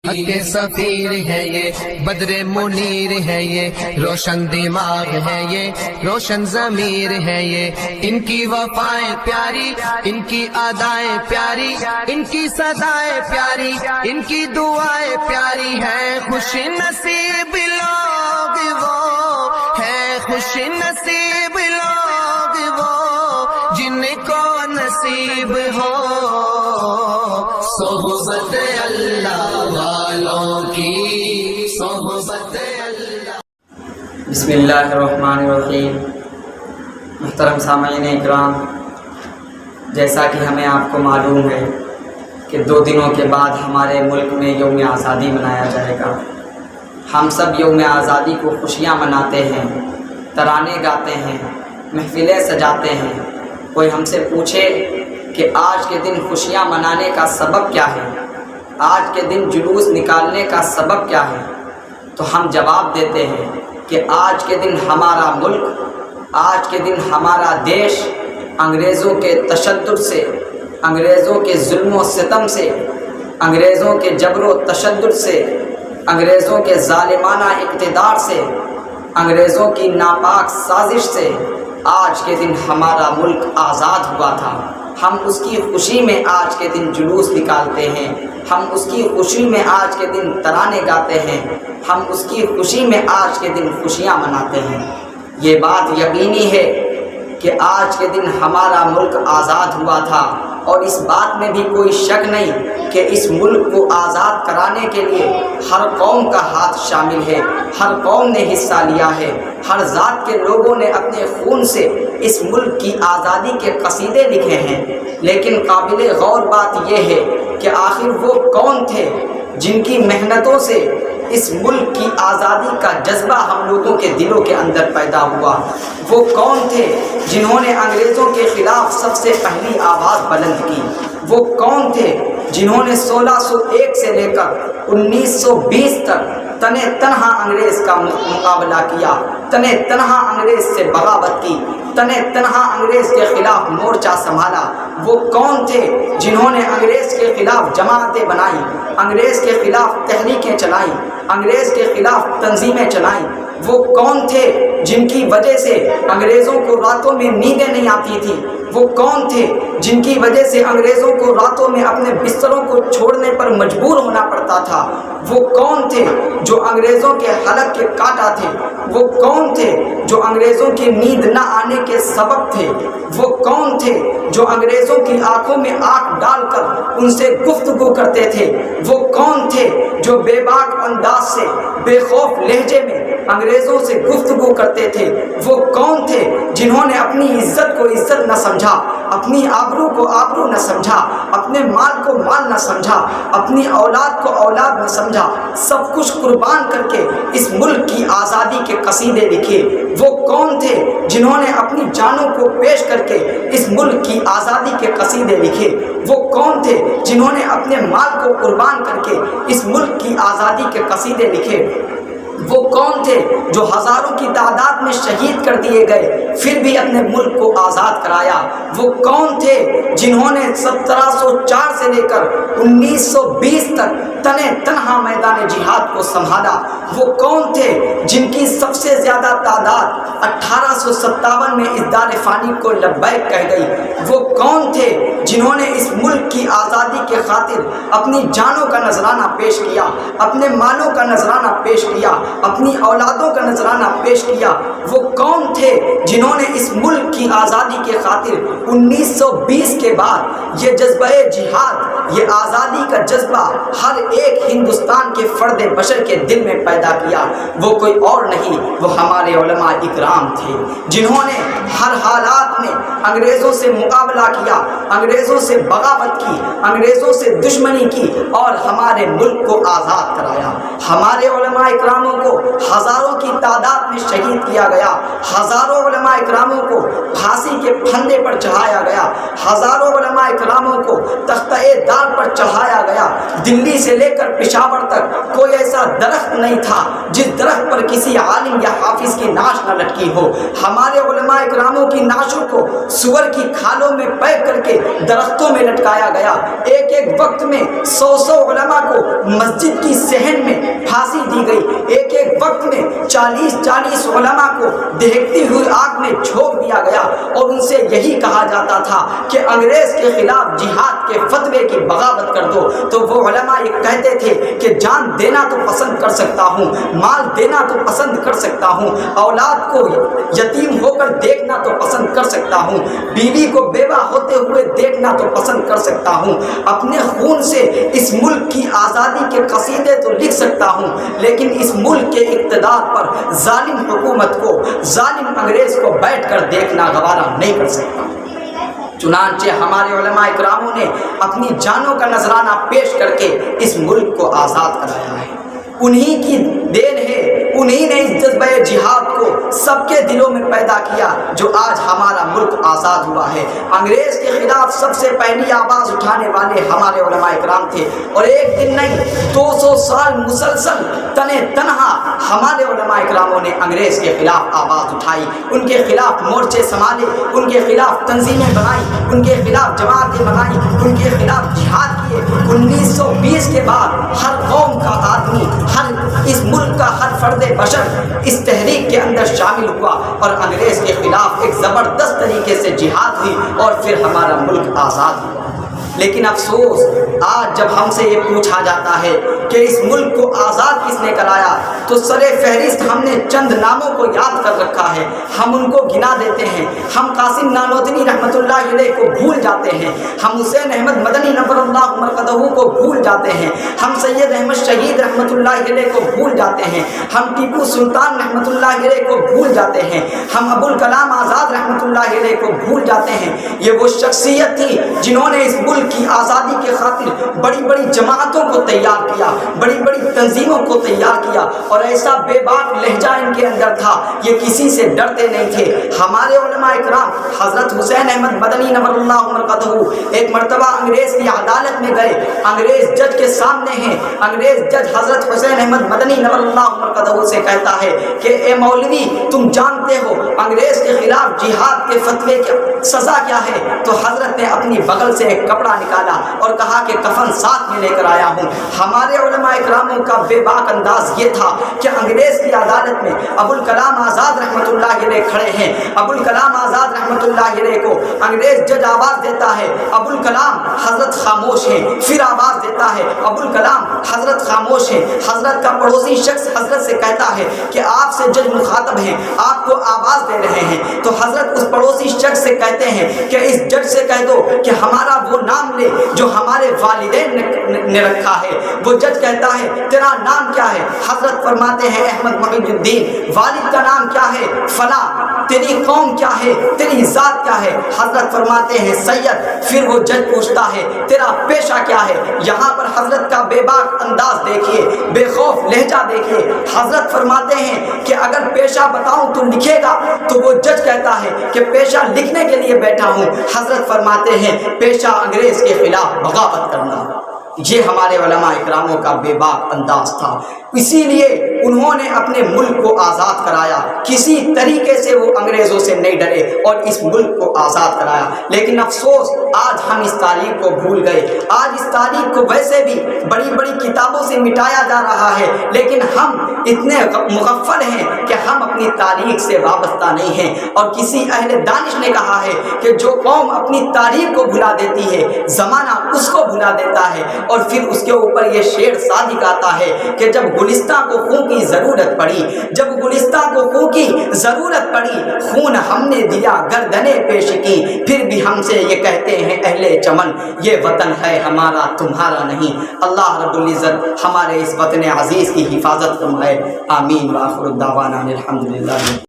کے سفیر ہے یہ، بدر منیر ہے یہ، روشن دماغ ہے یہ، روشن ضمیر ہے یہ، ان کی وفائیں پیاری، ان کی ادائیں پیاری، ان کی صدائیں پیاری، ان کی دعائیں پیاری ہیں۔ خوش نصیب لوگ وہ ہیں، خوش نصیب لوگ وہ جن کو نصیب ہو صحبت اللہ والوں کی، صحبت اللہ۔ بسم اللہ الرحمن الرحیم۔ محترم سامعین اکرام، جیسا کہ ہمیں آپ کو معلوم ہے کہ 2 دنوں کے بعد ہمارے ملک میں یوم آزادی منایا جائے گا۔ ہم سب یوم آزادی کو خوشیاں مناتے ہیں، ترانے گاتے ہیں، محفلیں سجاتے ہیں۔ کوئی ہم سے پوچھے کہ آج کے دن خوشیاں منانے کا سبب کیا ہے، آج کے دن جلوس نکالنے کا سبب کیا ہے، تو ہم جواب دیتے ہیں کہ آج کے دن ہمارا ملک، آج کے دن ہمارا دیش انگریزوں کے تشدد سے، انگریزوں کے ظلم و ستم سے، انگریزوں کے جبر و تشدد سے، انگریزوں کے ظالمانہ اقتدار سے، انگریزوں کی ناپاک سازش سے آج کے دن ہمارا ملک آزاد ہوا تھا۔ ہم اس کی خوشی میں آج کے دن جلوس نکالتے ہیں، ہم اس کی خوشی میں آج کے دن ترانے گاتے ہیں، ہم اس کی خوشی میں آج کے دن خوشیاں مناتے ہیں۔ یہ بات یقینی ہے کہ آج کے دن ہمارا ملک آزاد ہوا تھا، اور اس بات میں بھی کوئی شک نہیں کہ اس ملک کو آزاد کرانے کے لیے ہر قوم کا ہاتھ شامل ہے، ہر قوم نے حصہ لیا ہے، ہر ذات کے لوگوں نے اپنے خون سے اس ملک کی آزادی کے قصیدے لکھے ہیں۔ لیکن قابل غور بات یہ ہے کہ آخر وہ کون تھے جن کی محنتوں سے اس ملک کی آزادی کا جذبہ ہم لوگوں کے دلوں کے اندر پیدا ہوا؟ وہ کون تھے جنہوں نے انگریزوں کے خلاف سب سے پہلی آواز بلند کی؟ وہ کون تھے جنہوں نے 1601 سے لے کر 1920 تک تنے تنہا انگریز کا مقابلہ کیا، تنے تنہا انگریز سے بغاوت کی، تنے تنہا انگریز کے خلاف مورچہ سنبھالا؟ وہ کون تھے جنہوں نے انگریز کے خلاف جماعتیں بنائیں، انگریز کے خلاف تحریکیں چلائیں، انگریز کے خلاف تنظیمیں چلائیں؟ وہ کون تھے جن کی وجہ سے انگریزوں کو راتوں میں نیندیں نہیں آتی تھیں؟ وہ کون تھے جن کی وجہ سے انگریزوں کو راتوں میں اپنے بستروں کو چھوڑنے پر مجبور ہونا پڑتا تھا؟ وہ کون تھے جو انگریزوں کے حلق کے کانٹا تھے؟ وہ کون تھے جو انگریزوں کی نیند نہ آنے کے سبب تھے؟ وہ کون تھے جو انگریزوں کی آنکھوں میں آنکھ ڈال کر ان سے گفتگو کرتے تھے؟ وہ کون تھے جو بے باک انداز سے، بے خوف لہجے میں انگریزوں سے گفتگو کرتے تھے؟ وہ کون تھے جنہوں نے اپنی عزت کو عزت نہ سمجھا، اپنی آبرو کو آبرو نہ سمجھا، اپنے مال کو مال نہ سمجھا، اپنی اولاد کو اولاد نہ سمجھا، سب کچھ قربان کر کے اس ملک کی آزادی کے قصیدے لکھے؟ وہ کون تھے جنہوں نے اپنی جانوں کو پیش کر کے اس ملک کی آزادی کے قصیدے لکھے؟ وہ کون تھے جنہوں نے اپنے مال کو قربان کر کے اس ملک کی آزادی کے قصیدے لکھے؟ وہ کون تھے جو ہزاروں کی تعداد میں شہید کر دیے گئے پھر بھی اپنے ملک کو آزاد کرایا؟ وہ کون تھے جنہوں نے 1704 سے لے کر 1920 تک تنے تنہا میدان جہاد کو سنبھالا؟ وہ کون تھے جن کی سب سے زیادہ تعداد 1857 میں اس دار فانی کو لبیک کہہ گئی؟ وہ کون تھے جنہوں نے اس ملک کی آزادی کے خاطر اپنی جانوں کا نذرانہ پیش کیا، اپنے مالوں کا نذرانہ پیش کیا، اپنی اولادوں کا نذرانہ پیش کیا؟ وہ کون تھے جنہوں نے اس ملک کی آزادی کے خاطر 1920 کے بعد یہ جذبہ جہاد، یہ آزادی کا جذبہ ہر ایک ہندوستان کے فرد بشر کے دل میں پیدا کیا؟ وہ کوئی اور نہیں، وہ ہمارے علماء اکرام تھے جنہوں نے ہر حالات میں انگریزوں سے مقابلہ کیا، انگریزوں سے بغاوت کی، انگریزوں سے دشمنی کی اور ہمارے ملک کو آزاد کرایا۔ ہمارے علماء اکراموں کو ہزاروں کی تعداد میں شہید کیا گیا، ہزاروں علماء اکراموں کو پھانسی کے پھندے پر چڑھایا گیا، ہزاروں علماء اکراموں کو تختہ دار پر چڑھایا گیا۔ دلی سے لے لے کر پشاور تک کوئی ایسا درخت نہیں تھا جس درخت پر کسی عالم یا حافظ کی نعش نہ لٹکی ہو۔ ہمارے علماء اکراموں کی نعشوں کو سور کی کھالوں میں پیک کر کے درختوں میں لٹکایا گیا۔ ایک ایک وقت میں 100 علماء کو مسجد کی صحن میں پھانسی دی گئی۔ ایک ایک وقت میں 40 علماء کو دہکتی ہوئی آگ میں جھونک دیا گیا، اور ان سے یہی کہا جاتا تھا کہ انگریز کے خلاف جہاد کے فتوے کی بغاوت کر دو۔ تو وہ علماء یہ کہتے تھے کہ جان دینا تو پسند کر سکتا ہوں، مال دینا تو پسند کر سکتا ہوں، اولاد کو یتیم ہو کر دیکھنا تو پسند کر سکتا ہوں، بیوی کو بیوہ ہوتے ہوئے دیکھنا تو پسند کر سکتا ہوں، اپنے خون سے اس ملک کی آزادی کے قصیدے تو لکھ سکتا ہوں، لیکن اس ملک کے اقتدار پر ظالم حکومت کو، ظالم انگریز کو بیٹھ کر دیکھنا گوارا نہیں کر سکتا۔ چنانچہ ہمارے علماء اکراموں نے اپنی جانوں کا نذرانہ پیش کر کے اس ملک کو آزاد کرایا ہے۔ انہی کی دین ہے، انہی نے اس جذبہ جہاد کو سب کے دلوں میں پیدا کیا جو آج ہمارا ملک آزاد ہوا ہے۔ انگریز کے خلاف سب سے پہلی آواز اٹھانے والے ہمارے علماء اکرام تھے، اور ایک دن نہیں 200 سال مسلسل تنے تنہا ہمارے علماء اکراموں نے انگریز کے خلاف آواز اٹھائی، ان کے خلاف مورچے سنبھالے، ان کے خلاف تنظیمیں بنائی، ان کے خلاف جماعتیں بنائی، ان کے خلاف جہاد کیے۔ 1920 کے بعد ہر قوم کا آدمی، ہر اس ملک کا ہر فرد بشر اس تحریک کے اندر شامل ہوا، اور انگریز کے خلاف ایک زبردست طریقے سے جہاد ہوئی، اور پھر ہمارا ملک آزاد ہوا۔ لیکن افسوس، آج جب ہم سے یہ پوچھا جاتا ہے کہ اس ملک کو آزاد کس نے کرایا، تو سر فہرست ہم نے چند ناموں کو یاد کر رکھا ہے، ہم ان کو گنا دیتے ہیں۔ ہم قاسم نانوتوی رحمۃ اللہ علیہ کو بھول جاتے ہیں، ہم حسین احمد مدنی نور اللہ مرقدہ کو بھول جاتے ہیں، ہم سید احمد شہید رحمۃ اللہ علیہ کو بھول جاتے ہیں، ہم ٹیپو سلطان رحمۃ اللہ علیہ کو بھول جاتے ہیں، ہم ابوالکلام آزاد رحمۃ اللہ علیہ کو بھول جاتے ہیں۔ یہ وہ شخصیت تھی جنہوں نے اس ملک کی آزادی کے خاطر بڑی بڑی جماعتوں کو تیار کیا، بڑی بڑی تنظیموں کو تیار کیا، اور ایسا بے باک لہجہ ان کے اندر تھا، یہ کسی سے ڈرتے نہیں تھے۔ ہمارے علماء اکرام حضرت حسین احمد مدنی نور اللہ مرقدہ ایک مرتبہ انگریز کی عدالت میں گئے، انگریز جج کے سامنے ہیں، انگریز جج حضرت حسین احمد مدنی نور اللہ مرقدہ سے کہتا ہے کہ اے مولوی، تم جانتے ہو انگریز کے خلاف جہاد کے فتوے کی سزا کیا ہے؟ تو حضرت نے اپنی بغل سے ایک کپڑا نکالا اور کہا کہ کفن ساتھ میں لے کر آیا ہوں۔ ہمارے علماء اکراموں کا بے باک انداز یہ تھا کہ انگریز کی عدالت میں ابوالکلام آزاد رحمۃ اللہ علیہ کھڑے ہیں، ابوالکلام آزاد رحمۃ اللہ علیہ کو انگریز جج آواز دیتا ہے، ابوالکلام حضرت خاموش ہیں، پھر آواز دیتا ہے، ابوالکلام حضرت خاموش ہیں۔ حضرت کا پڑوسی شخص حضرت سے کہتا ہے کہ آپ سے جج مخاطب ہیں، آپ کو آواز دے رہے ہیں۔ تو حضرت اس پڑوسی شخص سے کہتے ہیں کہ اس جج سے کہہ دو کہ ہمارا وہ نام لے جو ہمارے والدین نے رکھا ہے۔ وہ جج کہتا ہے تیرا نام کیا ہے؟ حضرت فرماتے ہیں احمد محی الدین۔ والد کا نام کیا ہے؟ فلاں۔ تیری قوم کیا ہے؟ تیری ذات کیا ہے؟ حضرت فرماتے ہیں سید۔ پھر وہ جج پوچھتا ہے تیرا پیشہ کیا ہے؟ یہاں پر حضرت کا بے باک انداز دیکھیے، بے خوف لہجہ دیکھیے۔ حضرت فرماتے ہیں کہ اگر پیشہ بتاؤں تو لکھے گا؟ تو وہ جج کہتا ہے کہ پیشہ لکھنے کے لیے بیٹھا ہوں۔ حضرت فرماتے ہیں پیشہ انگریز کے خلاف بغاوت کرنا۔ یہ ہمارے علماء اکراموں کا بے باک انداز تھا، اسی لیے انہوں نے اپنے ملک کو آزاد کرایا، کسی طریقے سے وہ انگریزوں سے نہیں ڈرے اور اس ملک کو آزاد کرایا۔ لیکن افسوس آج ہم اس تاریخ کو بھول گئے، آج اس تاریخ کو ویسے بھی بڑی بڑی کتابوں سے مٹایا جا رہا ہے، لیکن ہم اتنے مغفل ہیں کہ ہم اپنی تاریخ سے وابستہ نہیں ہیں۔ اور کسی اہل دانش نے کہا ہے کہ جو قوم اپنی تاریخ کو بھلا دیتی ہے زمانہ اس کو بھلا دیتا ہے۔ اور پھر اس کے اوپر یہ شعر صادق آتا ہے کہ جب گلستان کو خون کی ضرورت پڑی، جب گلستان کو خون کی ضرورت پڑی، خون ہم نے دیا گردنیں پیش کی، پھر بھی ہم سے یہ کہتے ہیں اہل چمن یہ وطن ہے ہمارا تمہارا نہیں۔ اللہ رب العزت ہمارے اس وطن عزیز کی حفاظت فرمائے، آمین۔ وآخر الدعوانا الحمدللہ۔